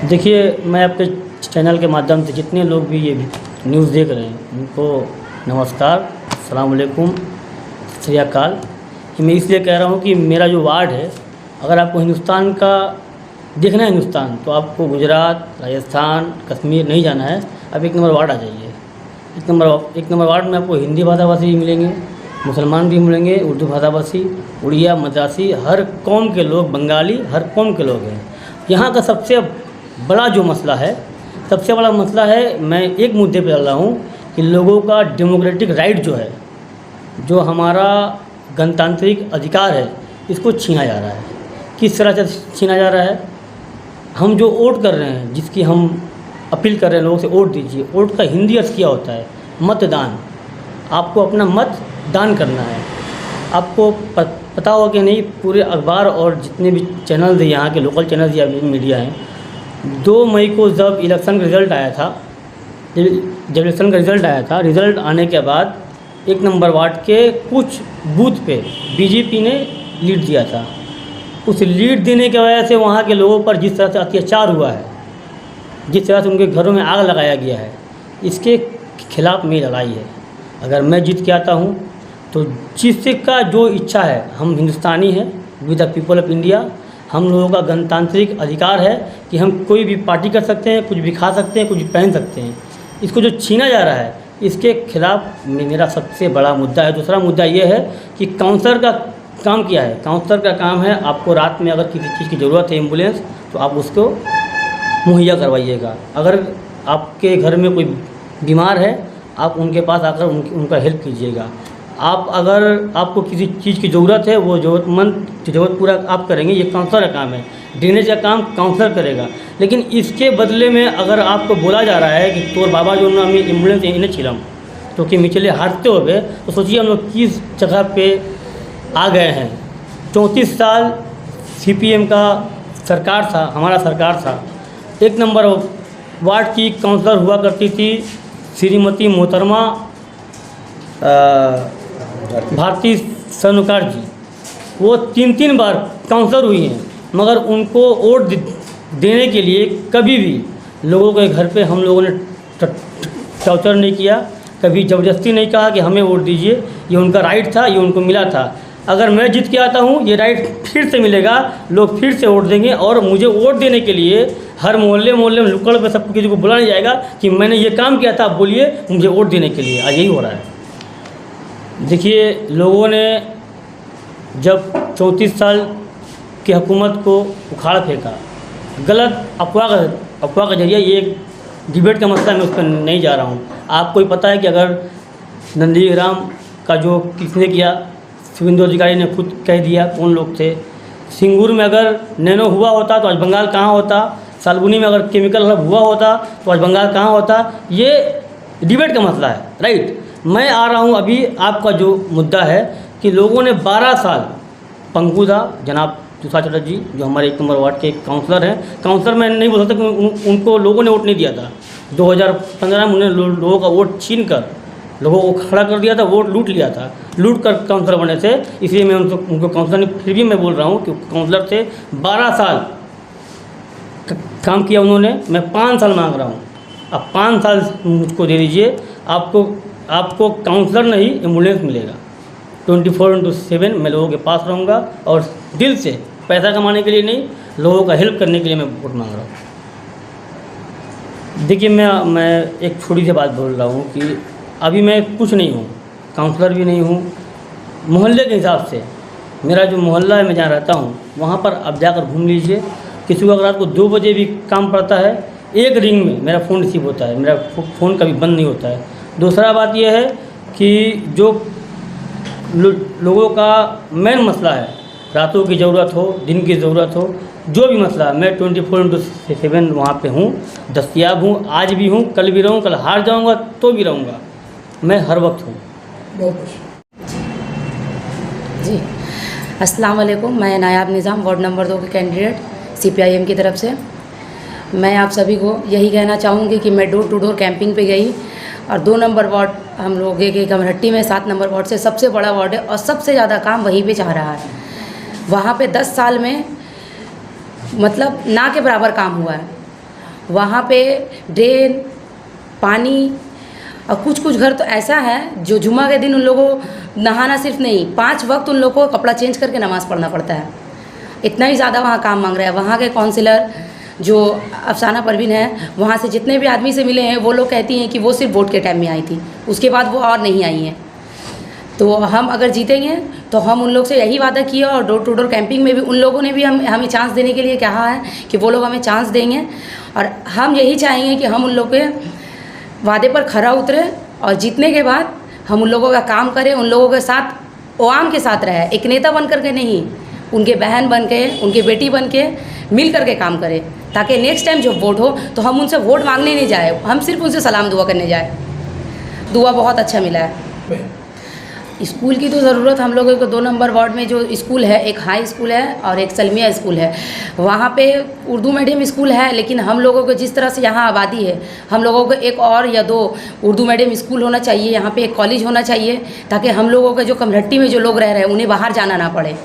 देखिए, मैं आपके चैनल के माध्यम से जितने लोग भी ये न्यूज़ देख रहे हैं उनको नमस्कार, अस्सलाम वालेकुम, सत श्री अकाल। मैं इसलिए कह रहा हूँ कि मेरा जो वार्ड है, अगर आपको हिंदुस्तान का देखना है हिंदुस्तान, तो आपको गुजरात, राजस्थान, कश्मीर नहीं जाना है। आप 1 नंबर वार्ड आ जाइए। 1 नंबर वार्ड में आपको हिंदी भाषाभाषी भी मिलेंगे, मुसलमान भी मिलेंगे, उर्दू भाषाभाषी, उड़िया, मद्रासी, हर कौम के लोग, बंगाली, हर कौम के लोग हैं। यहाँ का सबसे बड़ा जो मसला है, सबसे बड़ा मसला है, मैं एक मुद्दे पे चल रहा हूँ कि लोगों का डेमोक्रेटिक राइट जो है, जो हमारा गणतांत्रिक अधिकार है, इसको छीना जा रहा है। किस तरह से छीना जा रहा है? हम जो वोट कर रहे हैं, जिसकी हम अपील कर रहे हैं लोगों से, वोट दीजिए। वोट का हिंदी अर्थ क्या होता है? मतदान। आपको अपना मत दान करना है। आपको पता होगा कि नहीं, पूरे अखबार और जितने भी चैनल हैं, यहाँ के लोकल चैनल्स या मीडिया हैं, 2 मई को जब इलेक्शन का रिज़ल्ट आया था, रिज़ल्ट आने के बाद 1 नंबर वार्ड के कुछ बूथ पे बीजेपी ने लीड दिया था। उस लीड देने की वजह से वहाँ के लोगों पर जिस तरह से अत्याचार हुआ है, जिस तरह से उनके घरों में आग लगाया गया है, इसके खिलाफ मेरी लड़ाई है। अगर मैं जीत के आता हूँ तो जिसका जो इच्छा है, हम हिंदुस्तानी हैं, with the people of India, हम लोगों का गणतांत्रिक अधिकार है कि हम कोई भी पार्टी कर सकते हैं, कुछ भी खा सकते हैं, कुछ भी पहन सकते हैं। इसको जो छीना जा रहा है, इसके खिलाफ मेरा सबसे बड़ा मुद्दा है। दूसरा मुद्दा ये है कि काउंसलर का काम क्या है? काउंसलर का काम है, आपको रात में अगर किसी चीज़ की ज़रूरत है, एम्बुलेंस, तो आप उसको मुहैया करवाइएगा। अगर आपके घर में कोई बीमार है, आप उनके पास आकर उनका हेल्प कीजिएगा। अगर आपको किसी चीज़ की ज़रूरत है, वो ज़रूरतमंद की ज़रूरत पूरा आप करेंगे, ये काउंसलर का काम है। ड्रेनेज का काम काउंसलर करेगा। लेकिन इसके बदले में अगर आपको बोला जा रहा है कि तोर बाबा जो ना हमें एम्बुलेंस इन्हें छिलम, तो कि मिचले हारते हो गए, तो सोचिए हम लोग किस जगह पे आ गए हैं। 34 साल CPM का सरकार था, हमारा सरकार था। 1 नंबर वार्ड की काउंसलर हुआ करती थी श्रीमती मोहतरमा भारती सनुकार जी। वो 3 बार काउंसलर हुई हैं, मगर उनको वोट देने के लिए कभी भी लोगों के घर पे हम लोगों ने टॉर्चर नहीं किया, कभी ज़बरदस्ती नहीं कहा कि हमें वोट दीजिए। ये उनका राइट था, ये उनको मिला था। अगर मैं जीत के आता हूँ, ये राइट फिर से मिलेगा, लोग फिर से वोट देंगे। और मुझे वोट देने के लिए हर मोहल्ले में, नुक्कड़ पे सब किसी को बुलाया जाएगा कि मैंने ये काम किया था, आप बोलिए मुझे वोट देने के लिए। आज यही हो रहा है। देखिए, लोगों ने जब 34 साल की हुकूमत को उखाड़ फेंका, गलत अफवाह का जरिए, ये एक डिबेट का मसला, मैं उस पर नहीं जा रहा हूँ। आपको ही पता है कि अगर नंदीग्राम का जो किसने किया, शुभेंदु अधिकारी ने खुद कह दिया कौन लोग थे। सिंगूर में अगर नैनो हुआ होता तो आज बंगाल कहाँ होता। सालबुनी में अगर केमिकल हब हुआ होता तो आज बंगाल कहाँ होता। ये डिबेट का मसला है, राइट। मैं आ रहा हूँ अभी, आपका जो मुद्दा है कि लोगों ने 12 साल, पंकुदा जनाब तुषार चटर्जी जो हमारे 1 नंबर वार्ड के काउंसलर हैं, काउंसलर मैं नहीं बोल सकता कि उनको लोगों ने वोट नहीं दिया था। 2015 में उन्होंने लोगों का वोट छीन कर लोगों को खड़ा कर दिया था, वोट लूट लिया था, लूट कर काउंसलर बने थे। इसलिए मैं उनको काउंसलर नहीं, फिर भी मैं बोल रहा हूँ कि काउंसलर थे। 12 साल काम किया उन्होंने, मैं 5 साल मांग रहा हूँ। अब 5 साल मुझको दे दीजिए, आपको काउंसलर नहीं एम्बुलेंस मिलेगा। 24/7 मैं लोगों के पास रहूँगा, और दिल से, पैसा कमाने के लिए नहीं, लोगों का हेल्प करने के लिए मैं वोट मांग रहा हूँ। देखिए, मैं एक छोटी सी बात बोल रहा हूँ कि अभी मैं कुछ नहीं हूँ, काउंसलर भी नहीं हूँ। मोहल्ले के हिसाब से मेरा जो मोहल्ला है, मैं जहाँ रहता हूँ, वहाँ पर आप जाकर घूम लीजिए। किसी को अगर रात को 2 बजे भी काम पड़ता है, 1 रिंग में मेरा फ़ोन रिसीव होता है, मेरा फ़ोन कभी बंद नहीं होता है। दूसरा बात यह है कि जो लोगों का मेन मसला है, रातों की ज़रूरत हो, दिन की ज़रूरत हो, जो भी मसला है, मैं 24/7 वहाँ पे हूँ, दस्तयाब हूँ। आज भी हूँ, कल भी रहूँ, कल हार जाऊँगा तो भी रहूँगा, मैं हर वक्त हूँ। जी, अस्सलाम वालेकुम। मैं नायाब निज़ाम, वार्ड नंबर 2 के कैंडिडेट CPIM की तरफ से। मैं आप सभी को यही कहना चाहूँगी कि मैं डोर टू डोर कैंपिंग पे गई, और 2 नंबर वार्ड हम लोग एक कमरहट्टी में 7 नंबर वार्ड से सबसे बड़ा वार्ड है, और सबसे ज़्यादा काम वहीं पे चाह रहा है। वहाँ पे 10 साल में मतलब ना के बराबर काम हुआ है। वहाँ पे ड्रेन, पानी, और कुछ घर तो ऐसा है जो जुम्मा के दिन उन लोगों को नहाना सिर्फ नहीं, 5 वक्त उन लोगों को कपड़ा चेंज करके नमाज़ पढ़ना पड़ता है। इतना ही ज़्यादा वहाँ काम मांग रहा है। वहाँ के काउंसिलर जो अफसाना परवीन है, वहाँ से जितने भी आदमी से मिले हैं वो लोग कहती हैं कि वो सिर्फ वोट के टाइम में आई थी, उसके बाद वो और नहीं आई हैं। तो हम अगर जीतेंगे तो हम उन लोग से यही वादा किया, और डोर टू डोर कैंपिंग में भी उन लोगों ने भी हमें चांस देने के लिए कहा है कि वो लोग हमें चांस देंगे, और हम यही चाहेंगे कि हम उन लोग के वादे पर खरा उतरे और जीतने के बाद हम उन लोगों का काम करें, उन लोगों के साथ, अवाम के साथ रहे, एक नेता बन करके नहीं, उनके बहन बन के, उनके बेटी बन के मिल करके काम करें, ताकि नेक्स्ट टाइम जब वोट हो तो हम उनसे वोट मांगने नहीं जाए, हम सिर्फ उनसे सलाम दुआ करने जाए। दुआ बहुत अच्छा मिला है। स्कूल की तो ज़रूरत हम लोगों को 2 नंबर वार्ड में जो स्कूल है, एक हाई स्कूल है और एक सलमिया स्कूल है। वहाँ पे उर्दू मीडियम स्कूल है, लेकिन हम लोगों को जिस तरह से यहाँ आबादी है, हम लोगों को 1 और या 2 उर्दू मीडियम स्कूल होना चाहिए, यहाँ पे एक कॉलेज होना चाहिए, ताकि हम लोगों के जो कमरट्टी में जो लोग रह रहे हैं उन्हें बाहर जाना ना पड़े।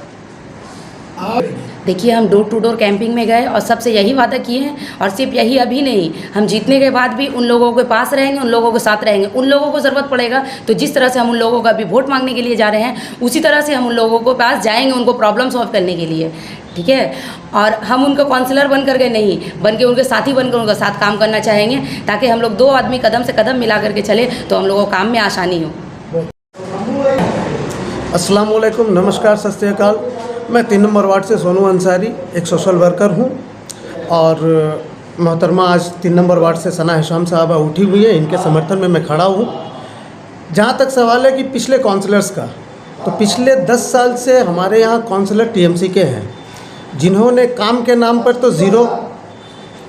देखिए, हम डोर टू डोर कैंपिंग में गए और सबसे यही वादा किए हैं, और सिर्फ यही अभी नहीं, हम जीतने के बाद भी उन लोगों के पास रहेंगे, उन लोगों के साथ रहेंगे। उन लोगों को ज़रूरत पड़ेगा तो जिस तरह से हम उन लोगों का भी वोट मांगने के लिए जा रहे हैं, उसी तरह से हम उन लोगों के पास जाएंगे, उनको प्रॉब्लम सॉल्व करने के लिए, ठीक है। और हम उनको काउंसलर बन करके नहीं, बन के उनके साथी बनकर उनके साथ काम करना चाहेंगे, ताकि हम लोग 2 आदमी कदम से कदम मिला करके चले तो हम लोगों को काम में आसानी हो। अस्सलाम वालेकुम, नमस्कार, सत श्री अकाल। मैं 3 नंबर वार्ड से सोनू अंसारी, एक सोशल वर्कर हूं, और मोहतरमा आज 3 नंबर वार्ड से सना हिशाम साहबा उठी हुई है, इनके समर्थन में मैं खड़ा हूं। जहां तक सवाल है कि पिछले काउंसलर्स का, तो पिछले 10 साल से हमारे यहाँ काउंसलर टीएमसी के हैं, जिन्होंने काम के नाम पर तो ज़ीरो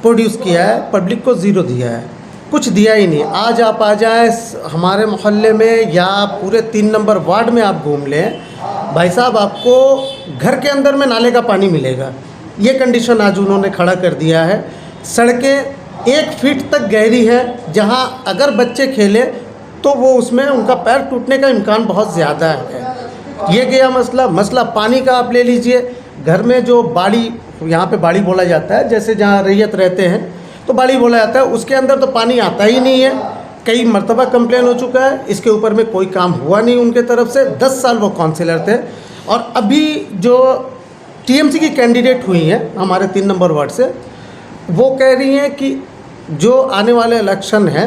प्रोड्यूस किया है, पब्लिक को ज़ीरो दिया है, कुछ दिया ही नहीं। आज आप आ जाएँ हमारे मोहल्ले में या पूरे 3 नंबर वार्ड में आप घूम लें, भाई साहब आपको घर के अंदर में नाले का पानी मिलेगा। ये कंडीशन आज उन्होंने खड़ा कर दिया है। सड़कें 1 फीट तक गहरी है, जहां अगर बच्चे खेले तो वो उसमें उनका पैर टूटने का इम्कान बहुत ज़्यादा है। ये गया मसला पानी का आप ले लीजिए। घर में जो बाड़ी, यहाँ पे बाड़ी बोला जाता है, जैसे जहाँ रैयत रहते हैं तो बाड़ी बोला जाता है, उसके अंदर तो पानी आता ही नहीं है। कई मरतबा कंप्लेन हो चुका है, इसके ऊपर में कोई काम हुआ नहीं उनके तरफ से। 10 साल वो काउंसिलर थे, और अभी जो टीएमसी की कैंडिडेट हुई हैं हमारे 3 नंबर वार्ड से, वो कह रही हैं कि जो आने वाले इलेक्शन है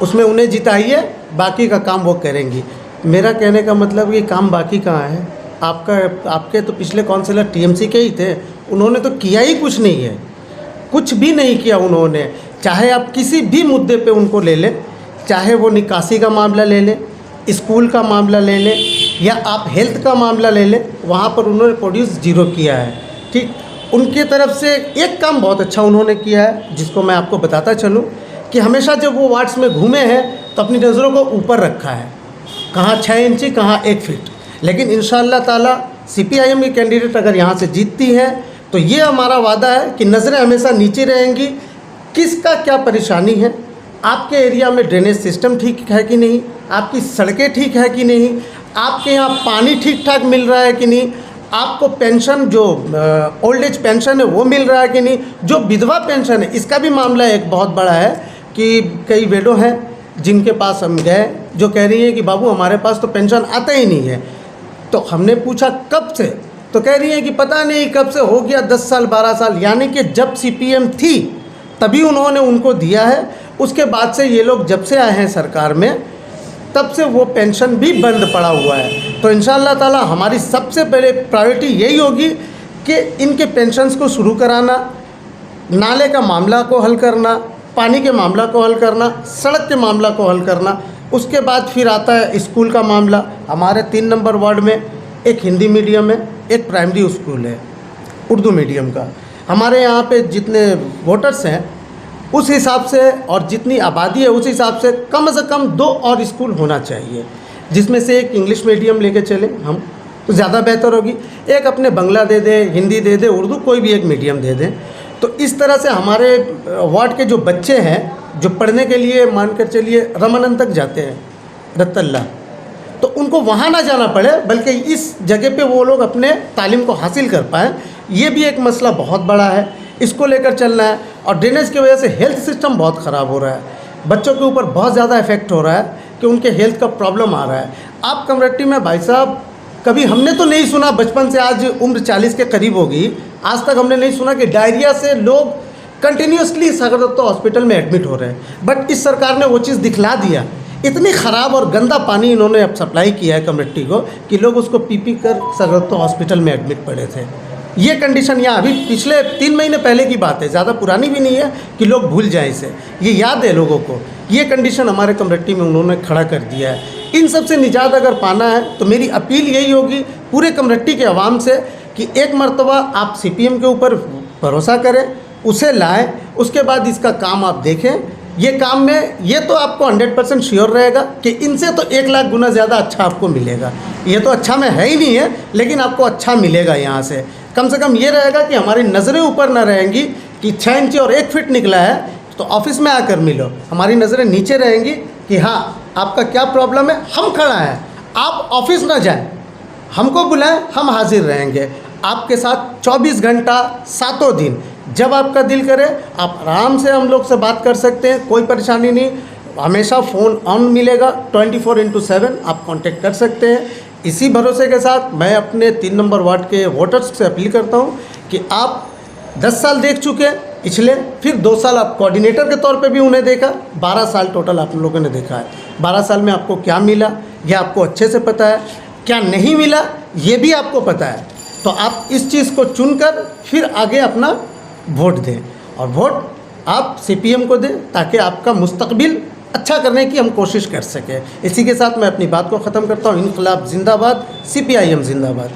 उसमें उन्हें जिताइए, बाकी का काम वो करेंगी। मेरा कहने का मतलब ये काम बाकी कहाँ है? आपके तो पिछले काउंसिलर टीएमसी के ही थे, उन्होंने तो किया ही कुछ नहीं है, कुछ भी नहीं किया उन्होंने। चाहे आप किसी भी मुद्दे पे उनको ले लें, चाहे वो निकासी का मामला ले लें, स्कूल का मामला ले लें, या आप हेल्थ का मामला ले लें, वहाँ पर उन्होंने प्रोड्यूस ज़ीरो किया है। ठीक, उनकी तरफ से एक काम बहुत अच्छा उन्होंने किया है, जिसको मैं आपको बताता चलूँ कि हमेशा जब वो वार्ड्स में घूमे हैं तो अपनी नज़रों को ऊपर रखा है, कहाँ 6 इंची, कहाँ 1 फीट। लेकिन इंशाअल्लाह ताला CPIM की कैंडिडेट अगर यहाँ से जीतती है तो ये हमारा वादा है कि नज़रें हमेशा नीचे रहेंगी, किसका क्या परेशानी है, आपके एरिया में ड्रेनेज सिस्टम ठीक है कि नहीं, आपकी सड़कें ठीक है कि नहीं, आपके यहाँ पानी ठीक ठाक मिल रहा है कि नहीं, आपको पेंशन जो ओल्ड एज पेंशन है वो मिल रहा है कि नहीं, जो विधवा पेंशन है इसका भी मामला एक बहुत बड़ा है कि कई विडो हैं जिनके पास हम गए जो कह रही हैं कि बाबू हमारे पास तो पेंशन आता ही नहीं है। तो हमने पूछा कब से, तो कह रही हैं कि पता नहीं कब से, हो गया 10 साल 12 साल, यानी कि जब CPM थी तभी उन्होंने उनको दिया है। उसके बाद से ये लोग जब से आए हैं सरकार में तब से वो पेंशन भी बंद पड़ा हुआ है। तो इंशाअल्लाह ताला हमारी सबसे पहले प्रायोरिटी यही होगी कि इनके पेंशन्स को शुरू कराना, नाले का मामला को हल करना, पानी के मामला को हल करना, सड़क के मामला को हल करना। उसके बाद फिर आता है स्कूल का मामला। हमारे 3 नंबर वार्ड में एक हिंदी मीडियम है, एक प्राइमरी स्कूल है उर्दू मीडियम का। हमारे यहाँ पे जितने वोटर्स हैं उस हिसाब से और जितनी आबादी है उस हिसाब से कम 2 और स्कूल होना चाहिए, जिसमें से एक इंग्लिश मीडियम लेके चले हम तो ज़्यादा बेहतर होगी। एक अपने बंगला दे दें, हिंदी दे दें, उर्दू, कोई भी एक मीडियम दे दें। तो इस तरह से हमारे वार्ड के जो बच्चे हैं जो पढ़ने के लिए मानकर चलिए रमानंद तक जाते हैं, रत्तल्ला, तो उनको वहाँ ना जाना पड़े बल्कि इस जगह पे वो लोग अपने तालीम को हासिल कर पाएँ। ये भी एक मसला बहुत बड़ा है। इसको लेकर चलना है। और ड्रेनेज की वजह से हेल्थ सिस्टम बहुत ख़राब हो रहा है, बच्चों के ऊपर बहुत ज़्यादा इफेक्ट हो रहा है कि उनके हेल्थ का प्रॉब्लम आ रहा है। आप कमरट्टी में भाई साहब कभी हमने तो नहीं सुना, बचपन से आज उम्र 40 के करीब होगी, आज तक हमने नहीं सुना कि डायरिया से लोग कंटिन्यूसली सागर दत्ता हॉस्पिटल में एडमिट हो रहे हैं। बट इस सरकार ने वो चीज़ दिखला दिया, इतनी ख़राब और गंदा पानी इन्होंने अब सप्लाई किया है कमरट्टी को कि लोग उसको पी कर सागर दत्ता हॉस्पिटल में एडमिट पड़े थे। ये कंडीशन यहाँ अभी पिछले 3 महीने पहले की बात है, ज़्यादा पुरानी भी नहीं है कि लोग भूल जाएं इसे, ये याद है लोगों को। ये कंडीशन हमारे कमरट्टी में उन्होंने खड़ा कर दिया है। इन सब से निजात अगर पाना है तो मेरी अपील यही होगी पूरे कमरट्टी के अवाम से कि एक मरतबा आप CPM के ऊपर भरोसा करें, उसे लाएं, उसके बाद इसका काम आप देखें। ये काम में ये तो आपको 100% श्योर रहेगा कि इनसे तो 1 लाख गुना ज़्यादा अच्छा आपको मिलेगा। ये तो अच्छा में है ही नहीं है, लेकिन आपको अच्छा मिलेगा यहाँ से। कम से कम ये रहेगा कि हमारी नज़रें ऊपर ना रहेंगी कि 6 इंची और 1 फीट निकला है तो ऑफिस में आकर मिलो। हमारी नज़रें नीचे रहेंगी कि हाँ आपका क्या प्रॉब्लम है, हम खड़ा हैं, आप ऑफिस ना जाएं, हमको बुलाएं, हम हाजिर रहेंगे आपके साथ 24 घंटा 7 दिन। जब आपका दिल करे आप आराम से हम लोग से बात कर सकते हैं, कोई परेशानी नहीं। हमेशा फ़ोन ऑन मिलेगा, 24/7 आप कांटेक्ट कर सकते हैं। इसी भरोसे के साथ मैं अपने 3 नंबर वार्ड के वोटर्स से अपील करता हूं कि आप 10 साल देख चुके हैं पिछले, फिर 2 साल आप कोऑर्डिनेटर के तौर पे भी उन्हें देखा, 12 साल टोटल आप लोगों ने देखा है। 12 साल में आपको क्या मिला ये आपको अच्छे से पता है, क्या नहीं मिला ये भी आपको पता है। तो आप इस चीज़ को चुनकर फिर आगे अपना वोट दें, और वोट आप CPM को दें ताकि आपका मुस्तकबिल अच्छा करने की हम कोशिश कर सकें। इसी के साथ मैं अपनी बात को ख़त्म करता हूँ। इनकलाब जिंदाबाद, CPIM जिंदाबाद।